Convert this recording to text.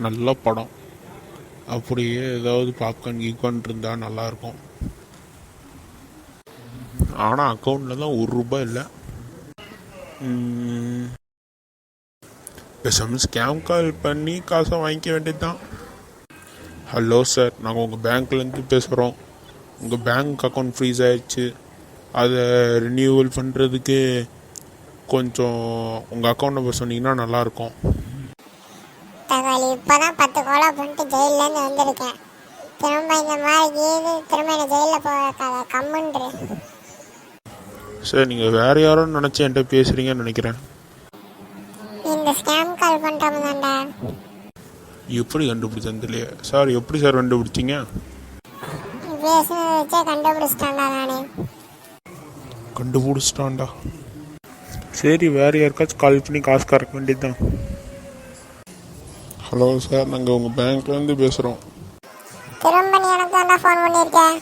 நல்ல படம். அப்படியே ஏதாவது பாப்கார்ன் கீக்கான் இருந்தால் நல்லாயிருக்கும். ஆனால் அக்கௌண்ட்டில் தான் ₹1 இல்லை. பேசாமல் ஸ்கேம் கால் பண்ணி காசை வாங்கிக்க வேண்டியது தான். ஹலோ சார், நாங்கள் உங்கள் பேங்க்லேருந்து பேசுகிறோம். உங்கள் பேங்க் அக்கௌண்ட் ஃப்ரீஸ் ஆயிடுச்சு. அதை ரினியூவல் பண்ணுறதுக்கு கொஞ்சம் உங்கள் அக்கௌண்ட் நம்பர் சொன்னீங்கன்னா நல்லாயிருக்கும். தகாளி இப்போதான் 10 கோலா பண்ணிட்டு ஜெயிலேருந்து வந்திருக்கேன். திரும்ப இந்த மாதிரி திரும்ப என்ன ஜெயிலில் போகாத கம்முன்று. சார், நீங்கள் வேறு யாரும் நினச்சி என்கிட்ட பேசுகிறீங்கன்னு நினைக்கிறேன். இந்த ஸ்கேம் கால் பண்ணுறோம் தான்டா. எப்படி கண்டுபிடிச்சேன் தெரியல சார். எப்படி சார் கண்டுபிடிச்சிங்க? பேசுனதை வச்சே கண்டுபிடிச்சிட்டான்டா நானே. கண்டுபிடிச்சிட்டான்டா. சரி, வேறு யாருக்காச்சும் கால் பண்ணி காசு கறக்க வேண்டியது தான். ஹலோ சார், நாங்கள் உங்கள் பேங்க்லேருந்து பேசுகிறோம். திரும்ப நீ எனக்கு தான்டா ஃபோன் பண்ணியிருக்கேன்.